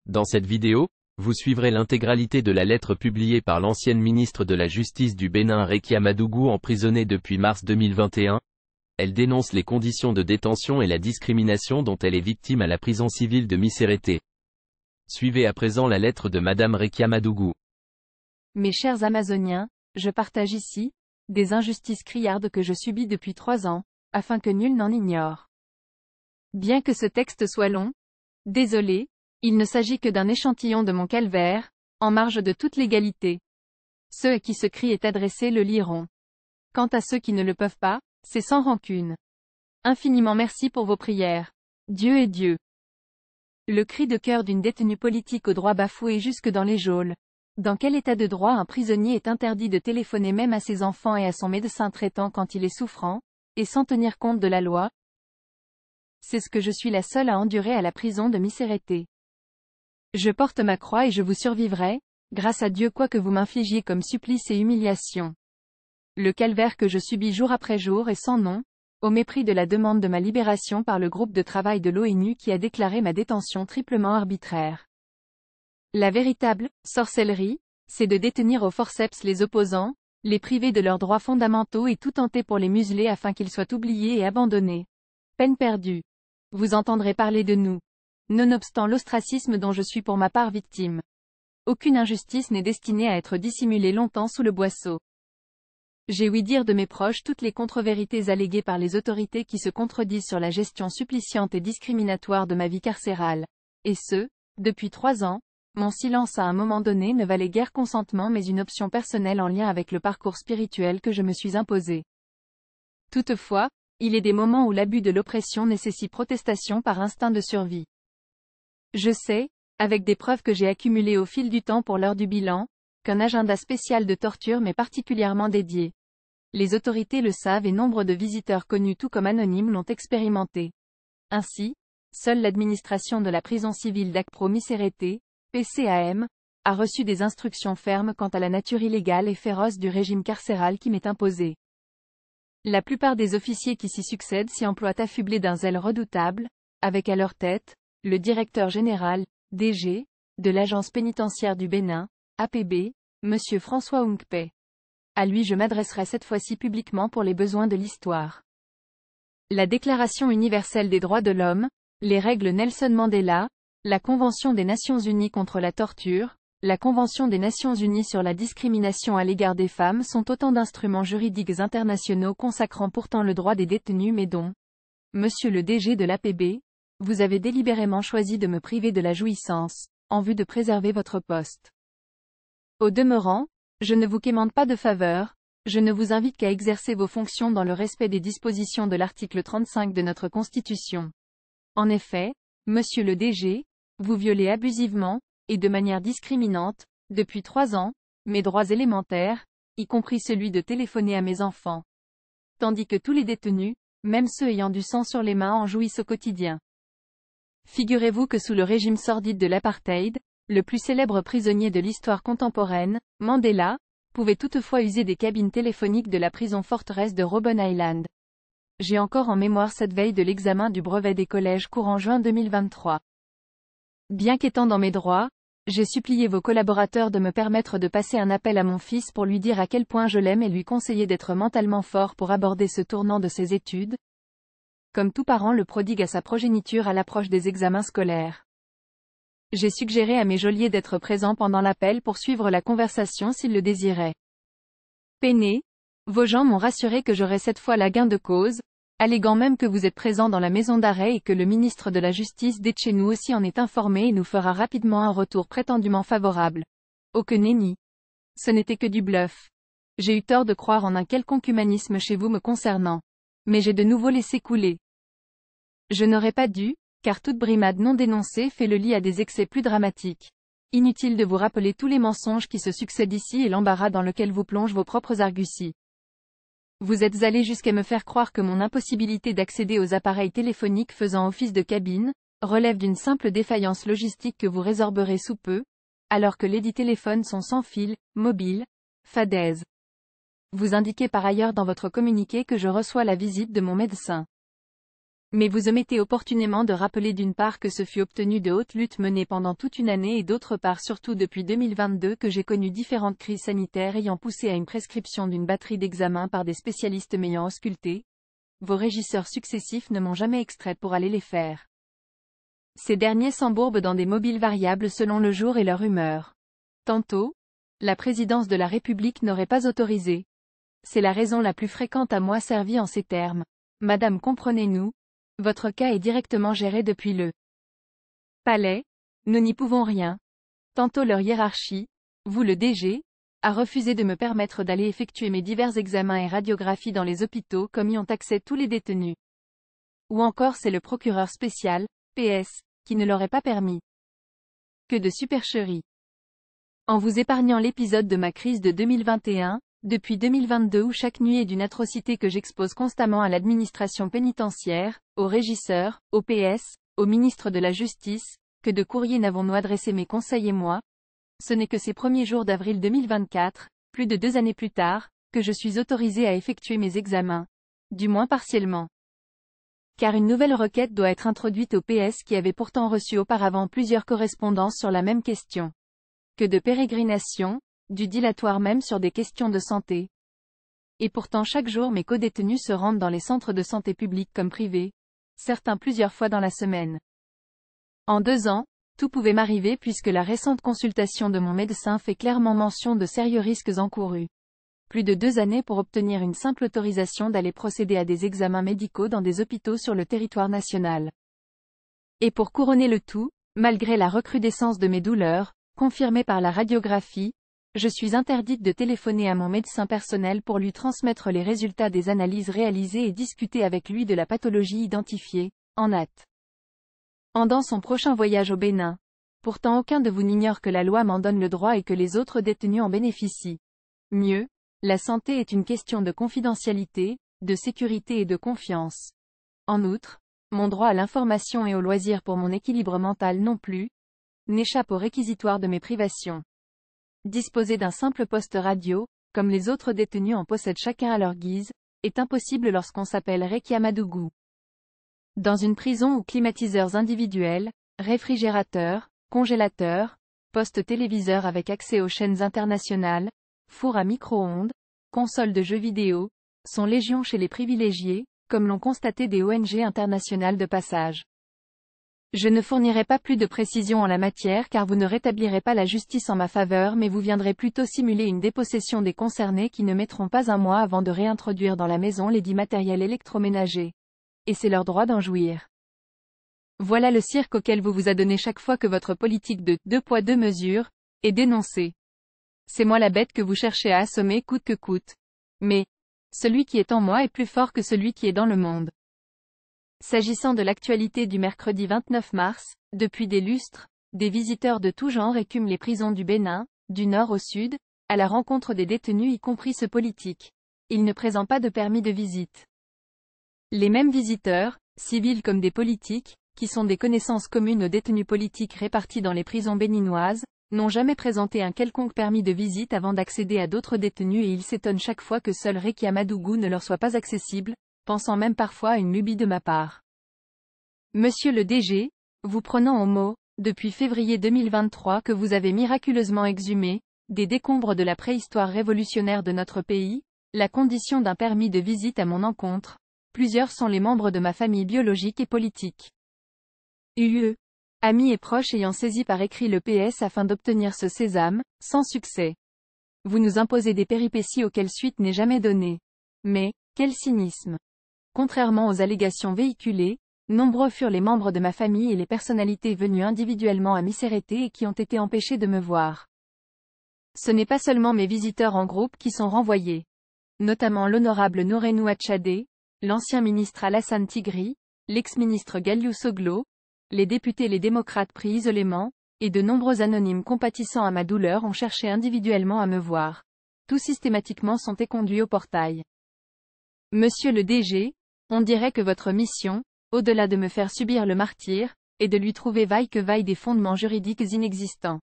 Dans cette vidéo, vous suivrez l'intégralité de la lettre publiée par l'ancienne ministre de la Justice du Bénin Rekia Madougou emprisonnée depuis mars 2021. Elle dénonce les conditions de détention et la discrimination dont elle est victime à la prison civile de Missérété. Suivez à présent la lettre de Madame Rekia Madougou. Mes chers Amazoniens, je partage ici des injustices criardes que je subis depuis 3 ans, afin que nul n'en ignore. Bien que ce texte soit long, désolé, il ne s'agit que d'un échantillon de mon calvaire, en marge de toute légalité. Ceux à qui ce cri est adressé le liront. Quant à ceux qui ne le peuvent pas, c'est sans rancune. Infiniment merci pour vos prières. Dieu est Dieu. Le cri de cœur d'une détenue politique aux droits bafoués jusque dans les geôles. Dans quel état de droit un prisonnier est interdit de téléphoner même à ses enfants et à son médecin traitant quand il est souffrant, et sans tenir compte de la loi? C'est ce que je suis la seule à endurer à la prison de Missérété. Je porte ma croix et je vous survivrai, grâce à Dieu quoi que vous m'infligiez comme supplice et humiliation. Le calvaire que je subis jour après jour est sans nom, au mépris de la demande de ma libération par le groupe de travail de l'ONU qui a déclaré ma détention triplement arbitraire. La véritable sorcellerie, c'est de détenir au forceps les opposants, les priver de leurs droits fondamentaux et tout tenter pour les museler afin qu'ils soient oubliés et abandonnés. Peine perdue. Vous entendrez parler de nous. Nonobstant l'ostracisme dont je suis pour ma part victime. Aucune injustice n'est destinée à être dissimulée longtemps sous le boisseau. J'ai ouï dire de mes proches toutes les contre-vérités alléguées par les autorités qui se contredisent sur la gestion suppliciante et discriminatoire de ma vie carcérale. Et ce, depuis 3 ans, mon silence à un moment donné ne valait guère consentement mais une option personnelle en lien avec le parcours spirituel que je me suis imposé. Toutefois, il est des moments où l'abus de l'oppression nécessite protestation par instinct de survie. Je sais, avec des preuves que j'ai accumulées au fil du temps pour l'heure du bilan, qu'un agenda spécial de torture m'est particulièrement dédié. Les autorités le savent et nombre de visiteurs connus tout comme anonymes l'ont expérimenté. Ainsi, seule l'administration de la prison civile d'Akpro Missérété, PCAM, a reçu des instructions fermes quant à la nature illégale et féroce du régime carcéral qui m'est imposé. La plupart des officiers qui s'y succèdent s'y emploient affublés d'un zèle redoutable, avec à leur tête, le directeur général, DG, de l'agence pénitentiaire du Bénin, APB, Monsieur François Unkpe. À lui je m'adresserai cette fois-ci publiquement pour les besoins de l'histoire. La Déclaration universelle des droits de l'homme, les règles Nelson Mandela, la Convention des Nations Unies contre la torture, la Convention des Nations Unies sur la discrimination à l'égard des femmes sont autant d'instruments juridiques internationaux consacrant pourtant le droit des détenus mais dont, Monsieur le DG de l'APB, vous avez délibérément choisi de me priver de la jouissance, en vue de préserver votre poste. Au demeurant, je ne vous quémande pas de faveur, je ne vous invite qu'à exercer vos fonctions dans le respect des dispositions de l'article 35 de notre Constitution. En effet, Monsieur le DG, vous violez abusivement, et de manière discriminante, depuis 3 ans, mes droits élémentaires, y compris celui de téléphoner à mes enfants. Tandis que tous les détenus, même ceux ayant du sang sur les mains en jouissent au quotidien. Figurez-vous que sous le régime sordide de l'apartheid, le plus célèbre prisonnier de l'histoire contemporaine, Mandela, pouvait toutefois user des cabines téléphoniques de la prison forteresse de Robben Island. J'ai encore en mémoire cette veille de l'examen du brevet des collèges courant juin 2023. Bien qu'étant dans mes droits, j'ai supplié vos collaborateurs de me permettre de passer un appel à mon fils pour lui dire à quel point je l'aime et lui conseiller d'être mentalement fort pour aborder ce tournant de ses études. Comme tout parent le prodigue à sa progéniture à l'approche des examens scolaires. J'ai suggéré à mes geôliers d'être présents pendant l'appel pour suivre la conversation s'ils le désiraient. Peiné, vos gens m'ont rassuré que j'aurais cette fois la gain de cause, alléguant même que vous êtes présent dans la maison d'arrêt et que le ministre de la Justice d'être chez nous aussi en est informé et nous fera rapidement un retour prétendument favorable. Oh que nenni. Ce n'était que du bluff. J'ai eu tort de croire en un quelconque humanisme chez vous me concernant. Mais j'ai de nouveau laissé couler. Je n'aurais pas dû, car toute brimade non dénoncée fait le lit à des excès plus dramatiques. Inutile de vous rappeler tous les mensonges qui se succèdent ici et l'embarras dans lequel vous plongent vos propres arguties. Vous êtes allé jusqu'à me faire croire que mon impossibilité d'accéder aux appareils téléphoniques faisant office de cabine, relève d'une simple défaillance logistique que vous résorberez sous peu, alors que lesdits téléphones sont sans fil, mobiles, fadaises. Vous indiquez par ailleurs dans votre communiqué que je reçois la visite de mon médecin. Mais vous omettez opportunément de rappeler d'une part que ce fut obtenu de haute lutte menée pendant toute une année et d'autre part surtout depuis 2022 que j'ai connu différentes crises sanitaires ayant poussé à une prescription d'une batterie d'examens par des spécialistes m'ayant ausculté. Vos régisseurs successifs ne m'ont jamais extraite pour aller les faire. Ces derniers s'embourbent dans des mobiles variables selon le jour et leur humeur. Tantôt, la présidence de la République n'aurait pas autorisé. C'est la raison la plus fréquente à moi servie en ces termes. Madame, comprenez-nous, votre cas est directement géré depuis le palais, nous n'y pouvons rien. Tantôt leur hiérarchie, vous le DG, a refusé de me permettre d'aller effectuer mes divers examens et radiographies dans les hôpitaux comme y ont accès tous les détenus. Ou encore c'est le procureur spécial, PS, qui ne l'aurait pas permis. Que de supercherie. En vous épargnant l'épisode de ma crise de 2021, depuis 2022 où chaque nuit est d'une atrocité que j'expose constamment à l'administration pénitentiaire, aux régisseurs, au PS, au ministre de la Justice, que de courriers n'avons-nous adressé mes conseils et moi. Ce n'est que ces premiers jours d'avril 2024, plus de 2 années plus tard, que je suis autorisé à effectuer mes examens. Du moins partiellement. Car une nouvelle requête doit être introduite au PS qui avait pourtant reçu auparavant plusieurs correspondances sur la même question. Que de pérégrinations, du dilatoire même sur des questions de santé. Et pourtant chaque jour mes codétenus se rendent dans les centres de santé publics comme privés, certains plusieurs fois dans la semaine. En 2 ans, tout pouvait m'arriver puisque la récente consultation de mon médecin fait clairement mention de sérieux risques encourus. Plus de 2 années pour obtenir une simple autorisation d'aller procéder à des examens médicaux dans des hôpitaux sur le territoire national. Et pour couronner le tout, malgré la recrudescence de mes douleurs, confirmée par la radiographie, je suis interdite de téléphoner à mon médecin personnel pour lui transmettre les résultats des analyses réalisées et discuter avec lui de la pathologie identifiée, en hâte. Pendant son prochain voyage au Bénin. Pourtant aucun de vous n'ignore que la loi m'en donne le droit et que les autres détenus en bénéficient. Mieux, la santé est une question de confidentialité, de sécurité et de confiance. En outre, mon droit à l'information et au loisir pour mon équilibre mental non plus, n'échappe au réquisitoire de mes privations. Disposer d'un simple poste radio, comme les autres détenus en possèdent chacun à leur guise, est impossible lorsqu'on s'appelle Rekiamadougou. Dans une prison où climatiseurs individuels, réfrigérateurs, congélateurs, postes téléviseurs avec accès aux chaînes internationales, fours à micro-ondes, consoles de jeux vidéo, sont légion chez les privilégiés, comme l'ont constaté des ONG internationales de passage. Je ne fournirai pas plus de précisions en la matière car vous ne rétablirez pas la justice en ma faveur mais vous viendrez plutôt simuler une dépossession des concernés qui ne mettront pas un mois avant de réintroduire dans la maison les dits matériels électroménagers. Et c'est leur droit d'en jouir. Voilà le cirque auquel vous vous adonnez chaque fois que votre politique de 2 poids 2 mesures est dénoncée. C'est moi la bête que vous cherchez à assommer coûte que coûte. Mais, celui qui est en moi est plus fort que celui qui est dans le monde. S'agissant de l'actualité du mercredi 29 mars, depuis des lustres, des visiteurs de tout genre écument les prisons du Bénin, du nord au sud, à la rencontre des détenus y compris ceux politiques. Ils ne présentent pas de permis de visite. Les mêmes visiteurs, civils comme des politiques, qui sont des connaissances communes aux détenus politiques répartis dans les prisons béninoises, n'ont jamais présenté un quelconque permis de visite avant d'accéder à d'autres détenus et ils s'étonnent chaque fois que seul Rekiamadougou ne leur soit pas accessible, pensant même parfois à une lubie de ma part. Monsieur le DG, vous prenant au mot, depuis février 2023 que vous avez miraculeusement exhumé, des décombres de la préhistoire révolutionnaire de notre pays, la condition d'un permis de visite à mon encontre, plusieurs sont les membres de ma famille biologique et politique. UE. Amis et proches ayant saisi par écrit le PS afin d'obtenir ce sésame, sans succès. Vous nous imposez des péripéties auxquelles suite n'est jamais donnée. Mais, quel cynisme! Contrairement aux allégations véhiculées, nombreux furent les membres de ma famille et les personnalités venues individuellement à m'y s'arrêter et qui ont été empêchés de me voir. Ce n'est pas seulement mes visiteurs en groupe qui sont renvoyés. Notamment l'honorable Nourenou Atchadé, l'ancien ministre Alassane Tigri, l'ex-ministre Galiou Soglo, les députés les démocrates pris isolément, et de nombreux anonymes compatissant à ma douleur ont cherché individuellement à me voir. Tous systématiquement sont éconduits au portail. Monsieur le DG, on dirait que votre mission, au-delà de me faire subir le martyre, est de lui trouver vaille que vaille des fondements juridiques inexistants.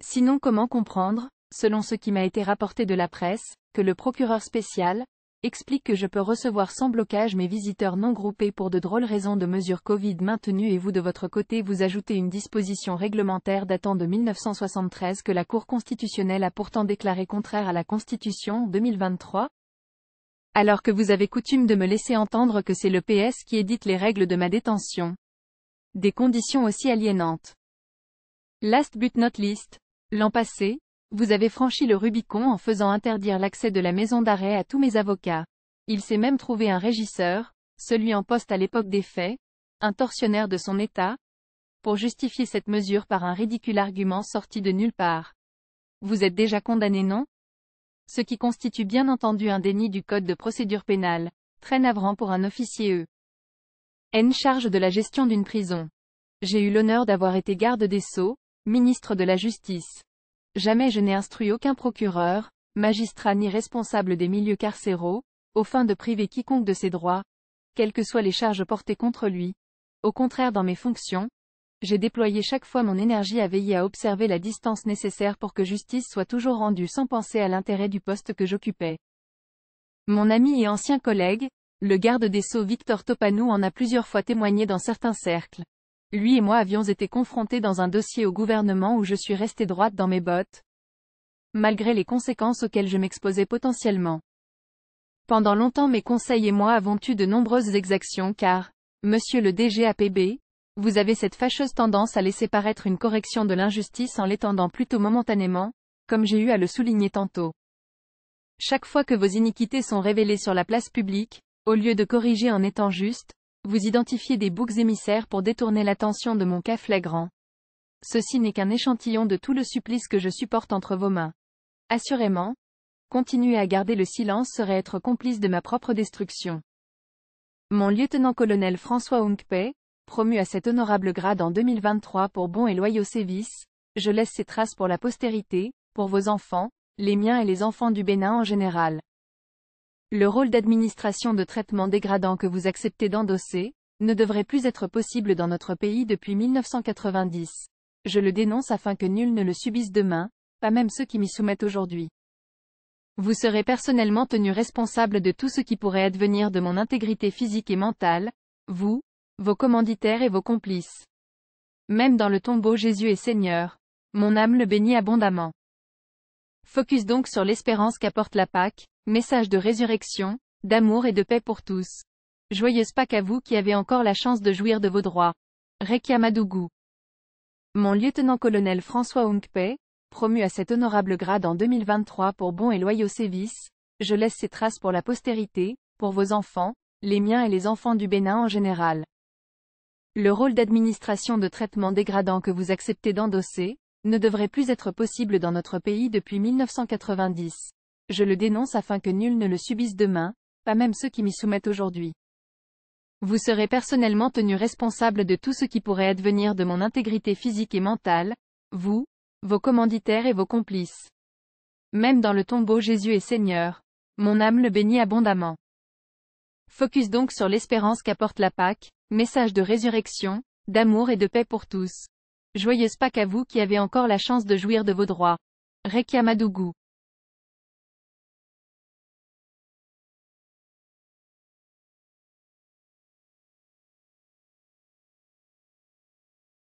Sinon comment comprendre, selon ce qui m'a été rapporté de la presse, que le procureur spécial, explique que je peux recevoir sans blocage mes visiteurs non groupés pour de drôles raisons de mesures Covid maintenues et vous de votre côté vous ajoutez une disposition réglementaire datant de 1973 que la Cour constitutionnelle a pourtant déclarée contraire à la Constitution en 2023 ? Alors que vous avez coutume de me laisser entendre que c'est le PS qui édite les règles de ma détention. Des conditions aussi aliénantes. Last but not least, l'an passé, vous avez franchi le Rubicon en faisant interdire l'accès de la maison d'arrêt à tous mes avocats. Il s'est même trouvé un régisseur, celui en poste à l'époque des faits, un tortionnaire de son état, pour justifier cette mesure par un ridicule argument sorti de nulle part. Vous êtes déjà condamné, non ? Ce qui constitue bien entendu un déni du Code de procédure pénale, très navrant pour un officier en charge de la gestion d'une prison. J'ai eu l'honneur d'avoir été garde des Sceaux, ministre de la Justice. Jamais je n'ai instruit aucun procureur, magistrat ni responsable des milieux carcéraux, aux fins de priver quiconque de ses droits, quelles que soient les charges portées contre lui. Au contraire, dans mes fonctions, j'ai déployé chaque fois mon énergie à veiller à observer la distance nécessaire pour que justice soit toujours rendue sans penser à l'intérêt du poste que j'occupais. Mon ami et ancien collègue, le garde des Sceaux Victor Topanou en a plusieurs fois témoigné dans certains cercles. Lui et moi avions été confrontés dans un dossier au gouvernement où je suis restée droite dans mes bottes, malgré les conséquences auxquelles je m'exposais potentiellement. Pendant longtemps mes conseils et moi avons eu de nombreuses exactions car, monsieur le DGAPB, vous avez cette fâcheuse tendance à laisser paraître une correction de l'injustice en l'étendant plutôt momentanément, comme j'ai eu à le souligner tantôt. Chaque fois que vos iniquités sont révélées sur la place publique, au lieu de corriger en étant juste, vous identifiez des boucs émissaires pour détourner l'attention de mon cas flagrant. Ceci n'est qu'un échantillon de tout le supplice que je supporte entre vos mains. Assurément, continuer à garder le silence serait être complice de ma propre destruction. Mon lieutenant-colonel François Hunkpé, promu à cet honorable grade en 2023 pour bons et loyaux sévices, je laisse ses traces pour la postérité, pour vos enfants, les miens et les enfants du Bénin en général. Le rôle d'administration de traitement dégradant que vous acceptez d'endosser, ne devrait plus être possible dans notre pays depuis 1990. Je le dénonce afin que nul ne le subisse demain, pas même ceux qui m'y soumettent aujourd'hui. Vous serez personnellement tenu responsable de tout ce qui pourrait advenir de mon intégrité physique et mentale, vous, vos commanditaires et vos complices. Même dans le tombeau Jésus est Seigneur. Mon âme le bénit abondamment. Focus donc sur l'espérance qu'apporte la Pâque, message de résurrection, d'amour et de paix pour tous. Joyeuse Pâque à vous qui avez encore la chance de jouir de vos droits. Rekia Madougou. Mon lieutenant-colonel François Hunkpé, promu à cet honorable grade en 2023 pour bons et loyaux sévices, je laisse ses traces pour la postérité, pour vos enfants, les miens et les enfants du Bénin en général. Le rôle d'administration de traitement dégradant que vous acceptez d'endosser, ne devrait plus être possible dans notre pays depuis 1990. Je le dénonce afin que nul ne le subisse demain, pas même ceux qui m'y soumettent aujourd'hui. Vous serez personnellement tenu responsable de tout ce qui pourrait advenir de mon intégrité physique et mentale, vous, vos commanditaires et vos complices. Même dans le tombeau Jésus est Seigneur. Mon âme le bénit abondamment. Focus donc sur l'espérance qu'apporte la Pâque, message de résurrection, d'amour et de paix pour tous. Joyeuse Pâque à vous qui avez encore la chance de jouir de vos droits. Rekia Madougou.